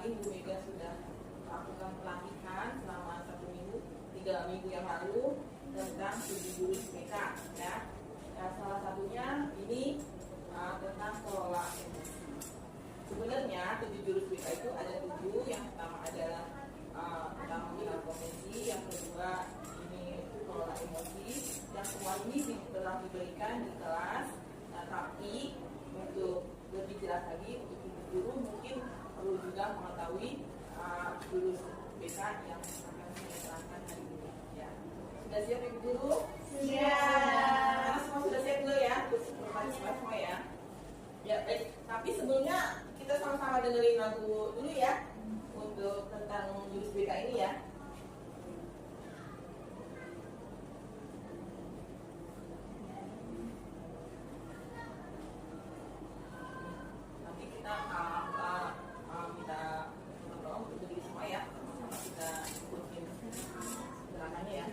kali Bu Mega sudah melakukan pelatihan selama 3 minggu yang lalu tentang 7 jurus BK ya. Nah, salah satunya ini tentang kelola emosi. Sebenarnya 7 jurus BK itu ada 7. Yang pertama adalah tentang mengenal potensi, yang kedua ini kelola emosi, yang semua ini telah diberikan di kelas. Nah, tapi untuk lebih jelas lagi untuk ibu guru mungkin perlu juga mengetahui jurus BK yang akan saya terangkan hari ini ya. Sudah siap ibu guru? Siap. Semua sudah siap dulu ya, semua ya. Ya baik, tapi sebelumnya kita sama-sama dengerin lagu dulu ya untuk tentang jurus BK ini ya. Nanti kita minta tolong untuk diri semua ya, sama kita ikutin gerakannya ya.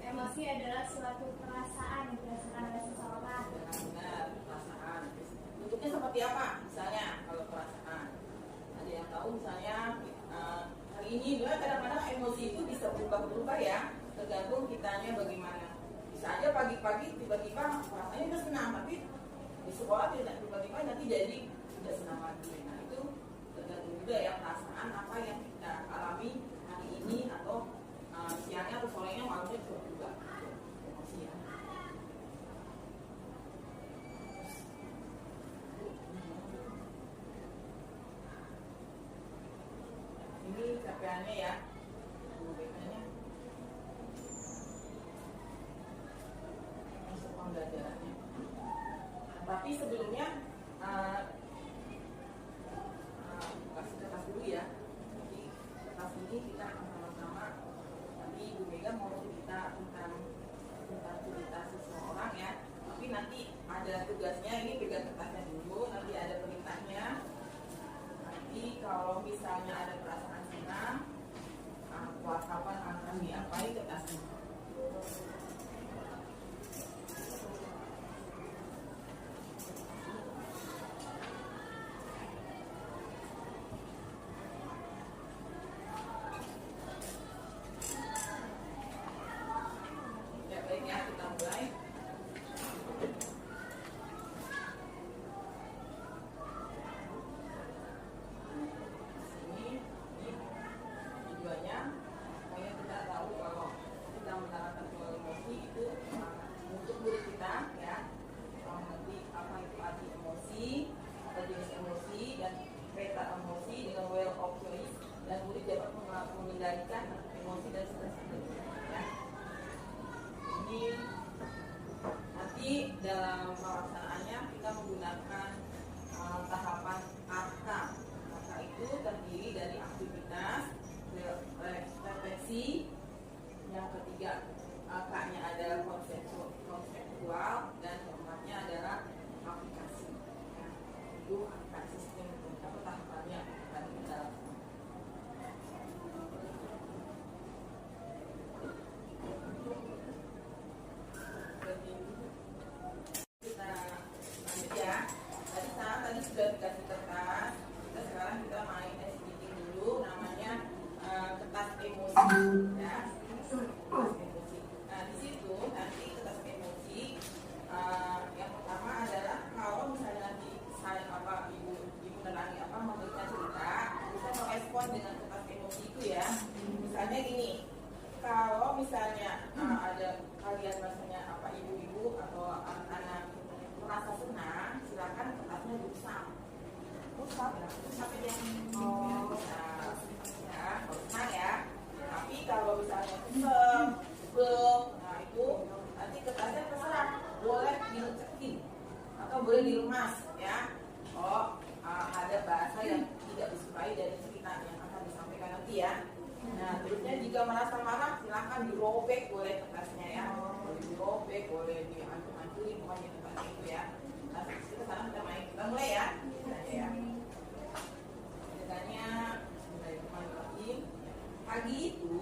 Emosi adalah suatu perasaan yang dirasakan oleh seseorang. Benar-benar perasaan. Bentuknya seperti apa? Misalnya kalau perasaan, ada yang tahu misalnya hari ini juga kadang-kadang emosi itu bisa berubah-berubah ya, tergantung kitanya bagaimana. Bisa aja pagi-pagi tiba-tiba rasanya udah senang, tapi di sekolah tiba-tiba nanti jadi tidak senang lagi. Nah itu tergantung juga ya perasaan apa yang kita alami hari ini atau siangnya atau sorenya malamnya juga emosi ya. Ini capaiannya ya, BK-nya masuk pembelajarannya. Tapi sebelumnya kasih kertas dulu ya. Jadi kertas ini kita akan sama-sama. Nanti Ibu Mega mau cerita tentang cerita seseorang ya. Tapi nanti ada tugasnya, ini pegang kertasnya dulu. Nanti ada perintahnya. Nanti kalau misalnya ada perasaan senang, kapan akan diapain kertasnya. Ya baik ya, kita mulai. Ini tujuannya supaya kita tahu kalau kita menerapkan soal emosi itu untuk murid kita ya, mengerti apa itu arti emosi, apa jenis emosi dan peta emosi dengan well of choice, dan murid dapat mengendalikan emosi dan stres ya. Ini nanti dalam pelaksanaannya kita menggunakan tahapan AKA. AKA itu terdiri dari aktivitas, refleksi, yang ketiga AK-nya adalah konseptual, dan keempatnya adalah aplikasi. Ya, itu AKA sistem apa tahapannya tadi kita lakukan. Kita lanjut ya. Tadi sudah dikasih kertas. Sekarang kita main SDG dulu, namanya kertas emosi ya. Kertas emosi. Nah di situ nanti kertas emosi yang pertama adalah kalau misalnya nanti saya ibu menerangi memberikan cerita, bisa merespon dengan kertas emosi itu ya. Misalnya gini, kalau misalnya ada kalian rasanya ibu-ibu atau anak-anak merasa senang, silakan kertasnya diusap. Usap ya, usap aja. Ya, kalau senang ya. Tapi kalau misalnya kesel, nah itu nanti kertasnya terserah, boleh dilecekin atau boleh diremas ya. Ada bahasa yang tidak disukai dari cerita yang akan disampaikan nanti ya. Nah, terusnya jika merasa marah, silakan dirobek boleh kertasnya ya. Boleh dirobek, boleh dihancur-hancurin, pokoknya kertasnya itu ya. Nah, sekarang kita main, kita mulai ya. Ya. Ceritanya mulai kemarin pagi itu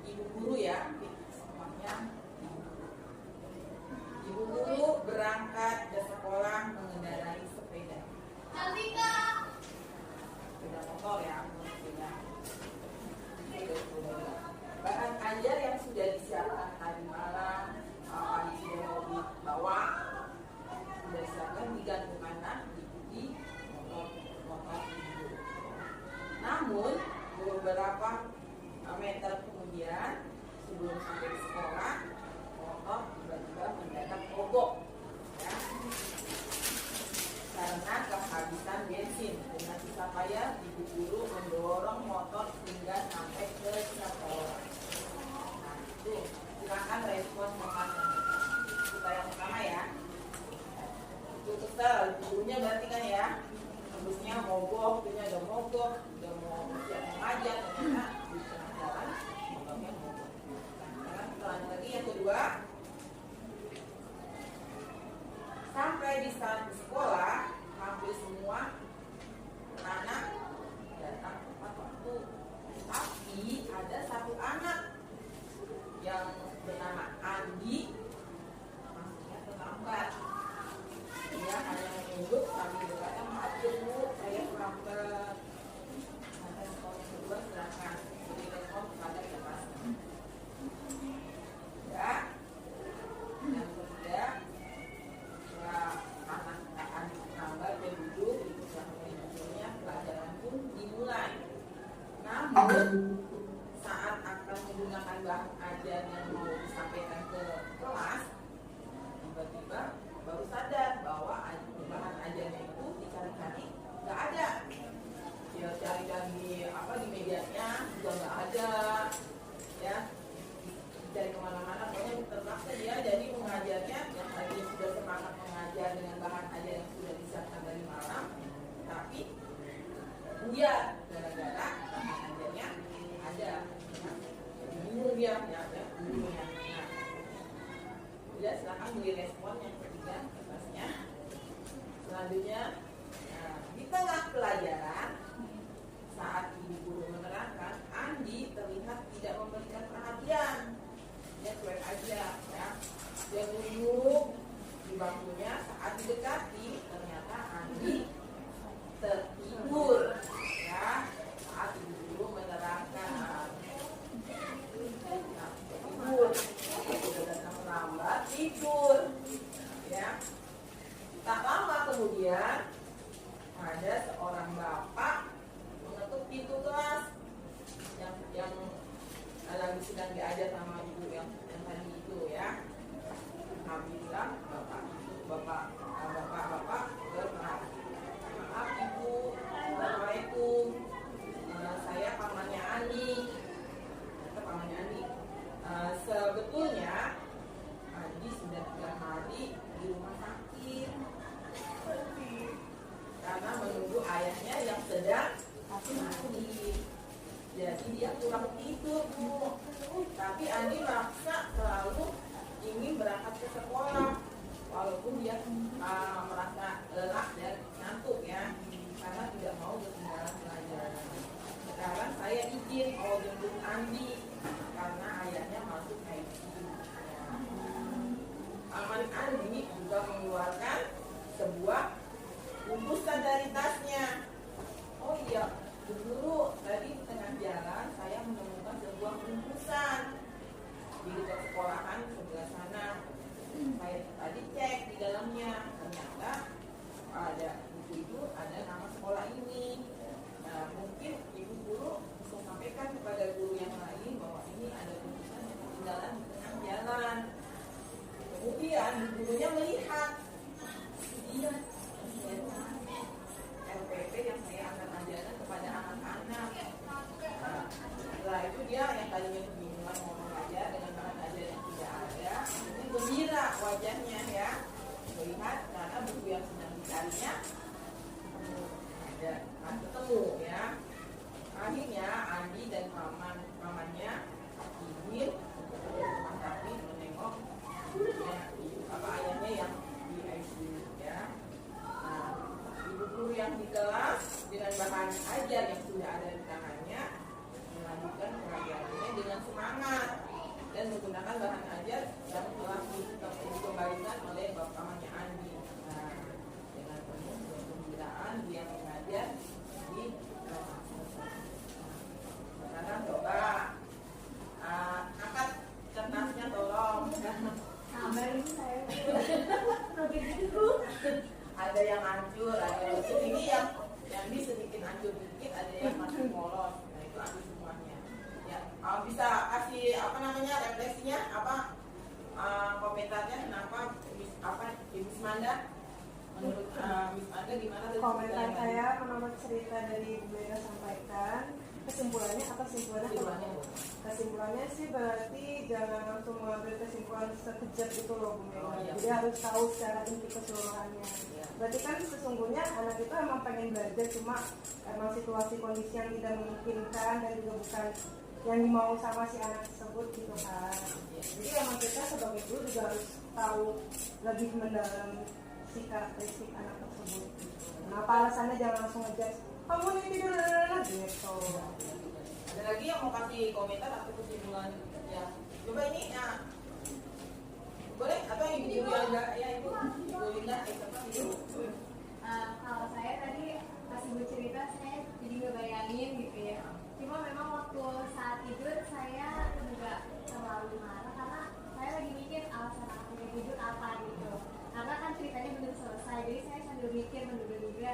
ibu guru ya, semuanya ibu guru berangkat ke sekolah mengendarai sepeda. Sepeda motor ya, sepeda. Bahan ajar yang sudah disiapkan tadi malam, pagi sudah mau dibawa, sudah disiapkan digantung kanan, diikuti motor ibu. Namun beberapa meter kemudian, sebelum sampai di sekolah, motor tiba-tiba mendadak mogok ya, karena kehabisan bensin. Dengan susah payah ibu guru mendorong motor hingga sampai ke sekolah. Nah itu silakan respon motornya. Kita yang pertama ya, itu kesel ibu gurunya berarti kan ya, habisnya mogok, punya udah mogok, udah mau siap mengajar, ternyata di tengah jalan motornya mogok. Sekarang kita lanjut lagi yang kedua. Sampai di saat di sekolah, hampir semua anak datang tepat waktu. Tapi ada satu anak yang bernama Andi masuknya terlambat. Dia hanya menunduk sambil berkata, maaf Bu, saya terlambat. Sampai sekolah kedua silakan. ada seorang bapak mengetuk pintu kelas yang lagi sedang diajar sama ibu yang tadi itu ya. Kami bilang bapak berkeras, maaf ibu, assalamualaikum, saya pamannya Andi. Pamannya Andi, sebetulnya Andi sudah 3 hari di rumah sakit karena menunggu ayahnya yang sedang sakit. Jadi dia kurang tidur Bu. Tapi Andi maksa selalu ingin berangkat ke sekolah walaupun dia merasa lelah dan ngantuk ya, karena tidak mau ketinggalan pelajaran. Sekarang saya izin mau jemput Andi karena ayahnya masuk ICU. Paman Andi juga mengeluarkan sebuah bungkusan dari tasnya. Oh iya, dulu tadi di tengah jalan saya menemukan sebuah bungkusan di dekat sekolahan sebelah sana. Saya tadi cek di dalamnya, ternyata ada buku itu ada nama sekolah ini. Nah, mungkin ibu guru bisa sampaikan kepada guru yang lain bahwa ini ada bungkusan yang ketinggalan di tengah jalan. Kemudian gurunya melihat, iya, LPP yang saya akan ajarkan kepada anak-anak. Nah, setelah itu dia yang tadinya kebingungan mau mengajar dengan bahan ajar yang tidak ada, ini gembira wajahnya ya, melihat karena buku yang sedang dicarinya ada ketemu ya. Akhirnya Andi dan pamannya ingin untuk ke rumah sakit menengok ayahnya yang di ICU ya. Nah, ibu guru yang di kelas dengan bahan ajar yang sudah ada di tangannya melanjutkan pelajarannya dengan semangat dan menggunakan bahan ajar yang telah dikembalikan oleh pamannya Andi. Nah, dengan penuh kegembiraan dia mengajar di kelas. Sekarang coba angkat kertasnya tolong. Sabar ini saya Ada yang hancur, ada yang lucu. Ini yang di sedikit hancur dikit, ada yang masih polos. Nah itu hancur semuanya. Ya, bisa kasih refleksinya komentarnya kenapa Ibu Manda? Menurut Miss Manda gimana? Komentar saya menurut cerita dari Ibu Mega sampaikan, kesimpulannya sih berarti jangan langsung mengambil kesimpulan sekejap itu loh Bu Mega. Jadi harus tahu secara inti keseluruhannya. Berarti kan sesungguhnya anak itu emang pengen belajar, cuma emang situasi kondisi yang tidak memungkinkan dan juga bukan yang dimau sama si anak tersebut gitu kan. Jadi emang kita sebagai guru juga harus tahu lebih mendalam si karakteristik anak tersebut. Kenapa alasannya jangan langsung ngejudge kamu ini tidur gitu. Ada lagi yang mau kasih komentar atau kesimpulan ya? Coba ini ya. Boleh atau ibu enggak ya ibu Linda kalau saya tadi pas ibu cerita saya jadi ngebayangin gitu ya. Cuma memang waktu saat tidur saya nggak terlalu marah karena saya lagi mikir alasan aku tidur apa gitu. Karena kan ceritanya belum selesai, jadi saya sambil mikir menduga-duga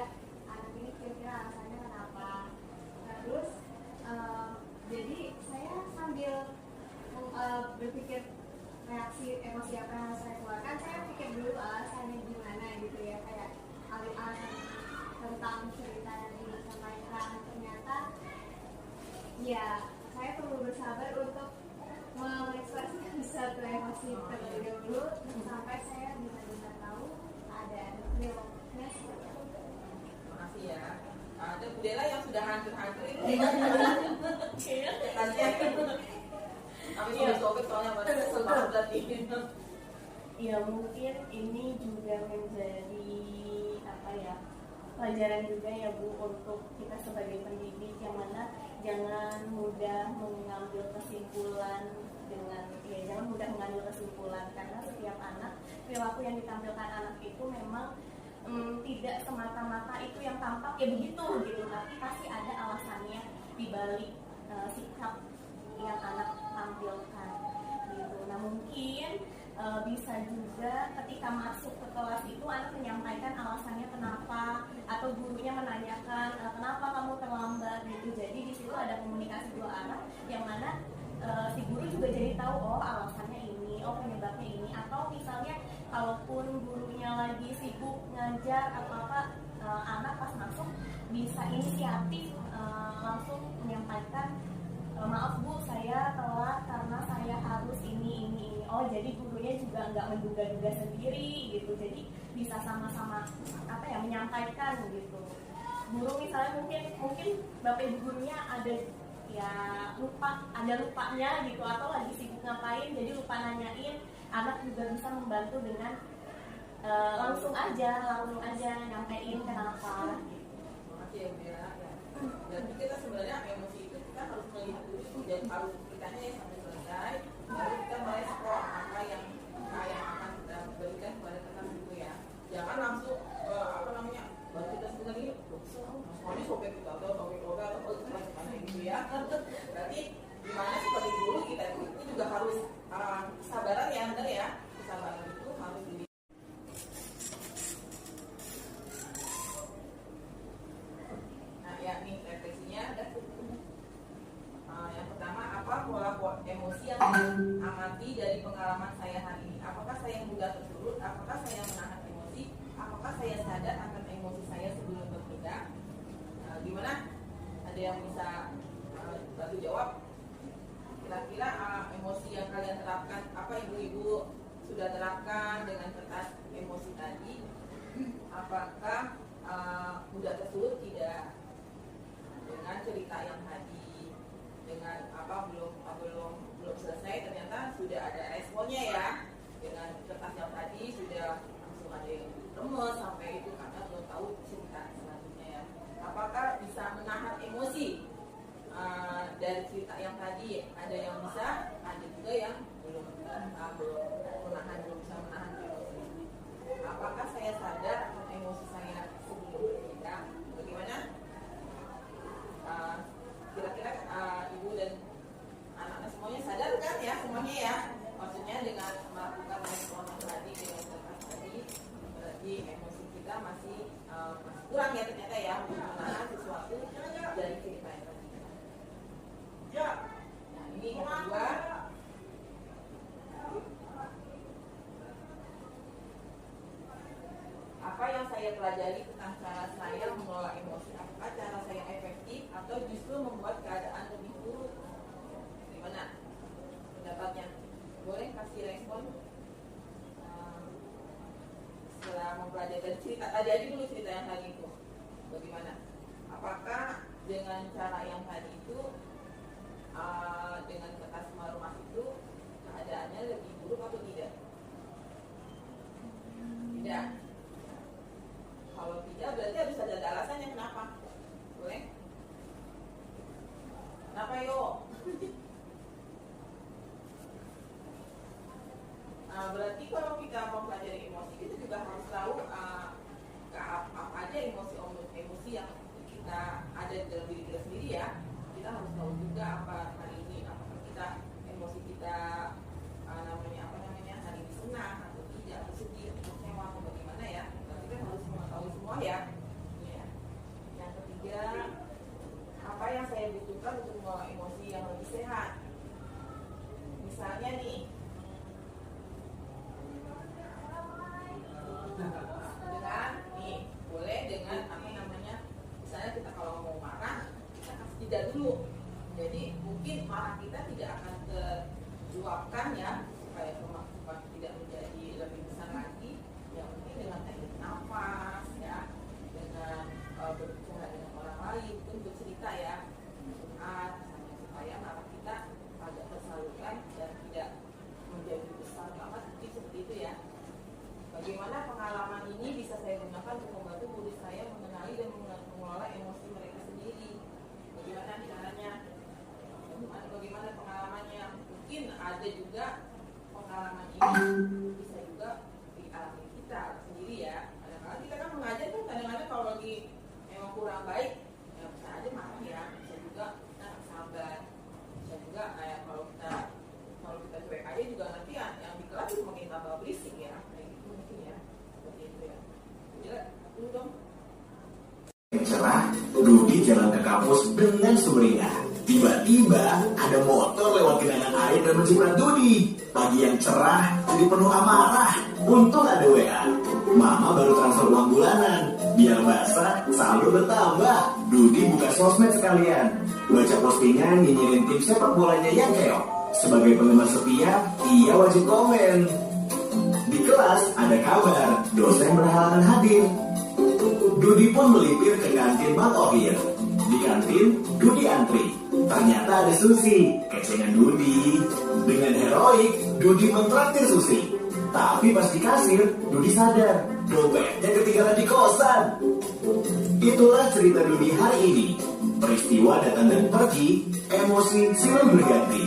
anak ini kira-kira alasannya kenapa. Terus jadi saya sambil berpikir reaksi emosi apa yang saya keluarkan, saya pikir dulu alasannya gimana gitu ya, kayak alasan tentang cerita yang disampaikan. Ternyata ya saya perlu bersabar untuk mengekspresikan satu emosi terlebih dahulu sampai saya bisa tahu keadaan realnya seperti apa. Terima kasih ya. Ada budela yang sudah hancur-hancur itu. Tapi sobek soalnya pada kesel banget berarti. Ya mungkin ini juga menjadi pelajaran juga ya Bu untuk kita sebagai pendidik, yang mana jangan mudah mengambil kesimpulan karena setiap anak, perilaku yang ditampilkan anak itu memang tidak semata-mata itu yang tampak ya begitu gitu, tapi pasti ada alasannya di balik sikap yang anak tampilkan gitu. Nah mungkin bisa juga ketika masuk ke kelas itu anak menyampaikan alasannya kenapa, atau gurunya menanya komunikasi dua arah, yang mana si guru juga jadi tahu oh alasannya ini, oh penyebabnya ini. Atau misalnya kalaupun gurunya lagi sibuk ngajar atau apa, anak pas masuk bisa inisiatif langsung menyampaikan, maaf Bu, saya telat karena saya harus ini. Oh, jadi gurunya juga nggak menduga-duga sendiri gitu. Jadi bisa sama-sama menyampaikan gitu. Guru misalnya mungkin Bapak Ibu gurunya ada lupanya gitu, atau lagi sibuk ngapain jadi lupa nanyain, anak juga bisa membantu dengan langsung aja nyampein kenapa gitu. Makasih ya Bu ya. Jadi kita sebenarnya emosi itu kita harus melihat dulu dan harus kitanya ya sampai selesai, baru kita merespon apa yang akan kita berikan kepada teman itu ya. Jangan langsung baru kita sebenarnya semuanya sobek kita atau gitu ya. Berarti gimana seperti dulu kita itu juga harus kesabaran ya, benar ya. Kesabaran itu harus di yang pertama, apa pola emosi yang amati dari pengalaman saya hari ini? Apakah saya mudah tersulut? Apakah saya menahan emosi? Apakah saya sadar akan emosi saya sebelum bertindak? Gimana? Ada yang bisa bantu jawab? Kira-kira emosi yang kalian terapkan, apa ibu-ibu sudah terapkan dengan kertas emosi tadi? Apakah mudah tersulut? Tidak. Dengan cerita yang tadi, dengan belum selesai ternyata sudah ada responnya ya. Dengan kertas yang tadi sudah langsung ada yang lemes sampai itu karena belum tahu cerita selanjutnya ya. Apakah bisa menahan emosi dari cerita yang tadi? Ada yang bisa, ada juga yang belum bisa menahan emosi. Apakah saya sadar akan emosi saya sebelum bertindak? Bagaimana? Kira-kira ibu dan anak-anak semuanya sadar kan ya semuanya ya, maksudnya dengan melakukan respon tadi dengan kertas tadi, berarti emosi kita masih kurang ya ternyata ya untuk menahan sesuatu dari cerita yang tadi. Nah ini yang kedua, apa yang saya pelajari tentang cara saya mengelola emosi? Apakah cara saya efektif atau justru membuat keadaan lebih buruk? Gimana pendapatnya? Boleh kasih respon setelah mempelajari cerita tadi aja dulu, cerita yang tadi itu bagaimana? Apakah dengan cara yang tadi itu dengan kertas marumas itu keadaannya lebih buruk atau tidak? Tidak. Kalau tidak berarti harus ada alasannya kenapa. Boleh? Kenapa yo? Berarti kalau kita mempelajari emosi kita juga harus tahu apa aja emosi yang kita ada dalam diri kita sendiri ya. Kita harus tahu juga apa hari ini, apakah kita emosi kita hari ini senang atau tidak, atau sedih, atau kecewa atau bagaimana ya. Kita harus mengetahui semua ya. Yang ketiga, apa yang saya butuhkan untuk mengelola emosi yang lebih sehat? Misalnya nih, boleh dengan misalnya kita kalau mau marah kita kasih jeda dulu. Jadi mungkin marah kita tidak akan terluapkan ya, supaya tidak menjadi lebih besar lagi. Ya mungkin dengan teknik nafas ya, dengan berbicara dengan orang lain, mungkin bercerita ya, supaya marah kita agak tersalurkan dan tidak menjadi besar banget, mungkin seperti itu ya. Bagaimana pengalaman ini bisa saya gunakan untuk membantu murid saya mengenali dan mengelola emosi mereka sendiri? Bagaimana caranya? Bagaimana pengalamannya? Mungkin ada juga pengalaman ini bisa juga dialami kita sendiri ya. Kadang-kadang kita kan mengajar kan kadang-kadang kalau lagi memang kurang baik ya bisa aja marah ya. Bisa juga kita sabar. Bisa juga kayak kalau kita cuek aja juga nanti yang di kelas itu makin tambah berisik ya. Cerah, Rudi jalan ke kampus dengan sumringah. Tiba-tiba ada motor lewat genangan air dan menjebak Dudi. Pagi yang cerah jadi penuh amarah. Untung ada WA. Mama baru transfer uang bulanan. Biar basah, saldo bertambah. Dudi buka sosmed sekalian. Baca postingan nyinyirin tim sepak bolanya yang keok. Sebagai penggemar setia, ia wajib komen. Di kelas ada kabar, dosen berhalangan hadir. Dudi pun melipir ke kantin Bang Ohir. Di kantin, Dudi antri. Ternyata ada Susi, kecengan Dudi. Dengan heroik, Dudi mentraktir Susi. Tapi pas di kasir, Dudi sadar, dompetnya ketinggalan di kosan. Itulah cerita Dudi hari ini. Peristiwa datang dan pergi, emosi silih berganti.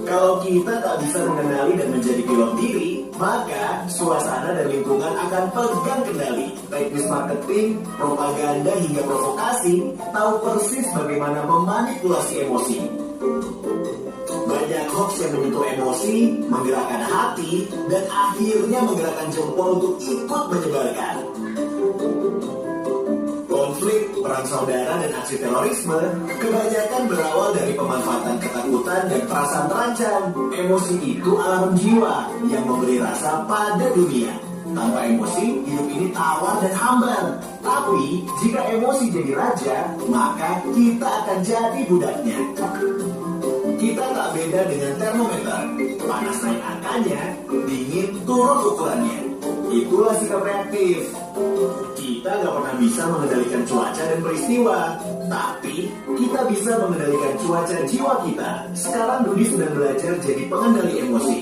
Kalau kita tak bisa mengenali dan menjadi pilot diri, maka suasana dan lingkungan akan pegang kendali. Teknis marketing, propaganda hingga provokasi tahu persis bagaimana memanipulasi emosi. Banyak hoax yang menyentuh emosi, menggerakkan hati, dan akhirnya menggerakkan jempol untuk ikut menyebarkan. Konflik, perang saudara, dan aksi terorisme kebanyakan berawal dari pemanfaatan ketakutan dan perasaan terancam. Emosi itu alarm jiwa yang memberi rasa pada dunia. Tanpa emosi, hidup ini tawar dan hambar. Tapi, jika emosi jadi raja, maka kita akan jadi budaknya. Kita tak beda dengan termometer. Panas naik angkanya, dingin turun ukurannya. Itulah sikap reaktif. Kita gak pernah bisa mengendalikan cuaca dan peristiwa, tapi kita bisa mengendalikan cuaca jiwa kita. Sekarang Dudi sedang belajar jadi pengendali emosi.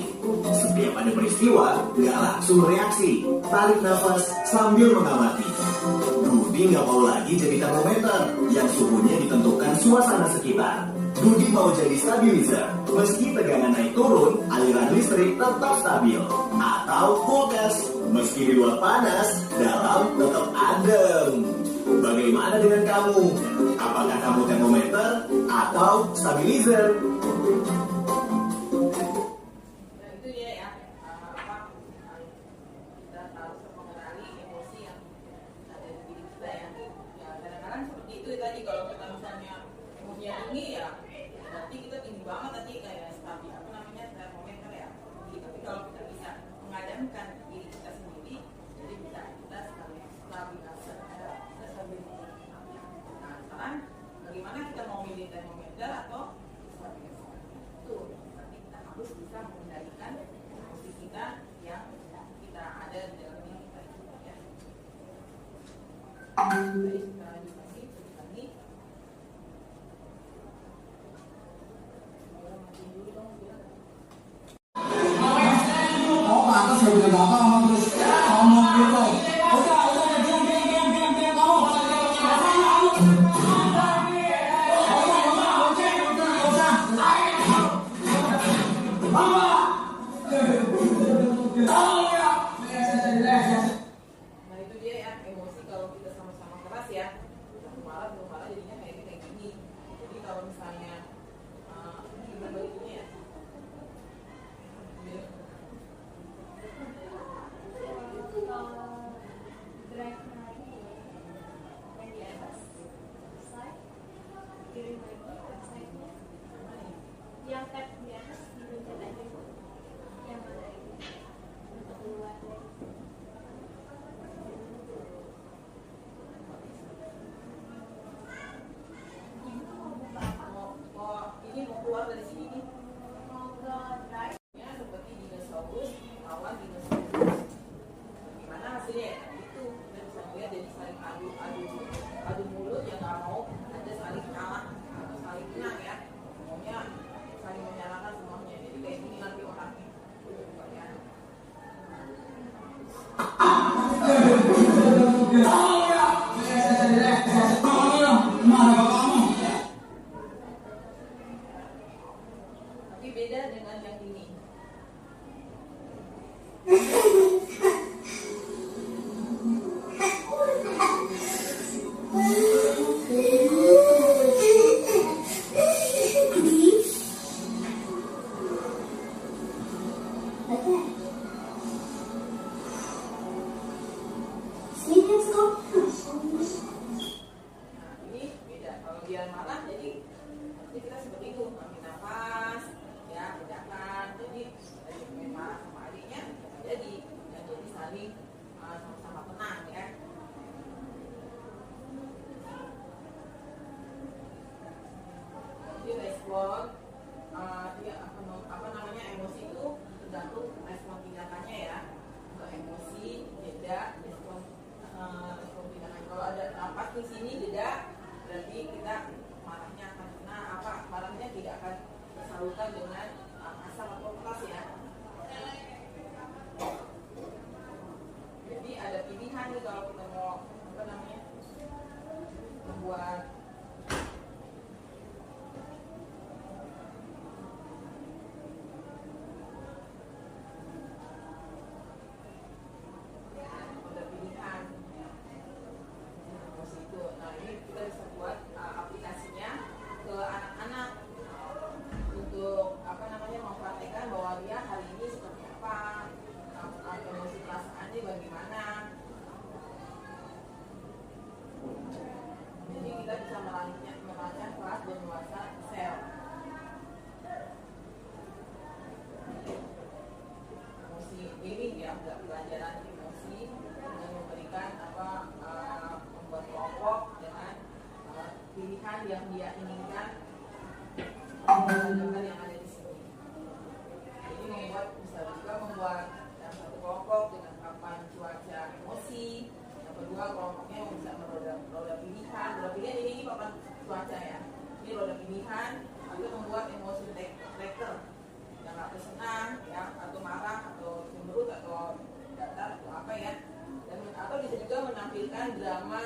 Setiap ada peristiwa, gak langsung bereaksi. Tarik nafas sambil mengamati. Dudi gak mau lagi jadi termometer yang suhunya ditentukan suasana sekitar. Dudi mau jadi stabilizer. Meski tegangan naik turun, aliran listrik tetap stabil. Atau kulkas. Meski di luar panas, dalam tetap adem. Bagaimana dengan kamu? Apakah kamu termometer atau stabilizer? Nah, itu dia ya, kita harus mengenali emosi yang ada di diri kita ya. Ya kadang-kadang seperti itu tadi, kalau kita misalnya emosinya tinggi ya, berarti kita tinggi banget tadi kayak stabil, apa namanya, termometer ya. Tapi kalau kita bisa mengadamkan diri kita sendiri, jadi bisa kita stabilisasi. Nah sekarang bagaimana kita mau milih termometer atau stabilizer? Itu berarti kita harus bisa mengendalikan emosi kita yang kita ada di dalam diri kita ya. Baik, kita lanjut lagi. Oh, pantas gak punya bapak ngomong terus ngomong gitu. Udah, diam kamu. Nah itu dia ya, emosi kalau kita sama-sama keras ya, belum malah jadinya kayak gini. Jadi kalau misalnya gimana baliknya ya, drag lagi yang di atas slide, kirim lagi website-nya, yang tab di atas dipencet aja, yang mana ini untuk pilihan yang dia inginkan berdasarkan yang ada di sini. Jadi bisa juga membuat yang satu kelompok dengan papan cuaca emosi, yang kedua kelompoknya bisa roda pilihan. Roda pilihan ini papan cuaca ya. Ini roda pilihan, atau membuat emosi tracker yang atau senang, ya, atau marah, atau cemberut, atau datar, atau apa ya. Dan atau bisa juga menampilkan drama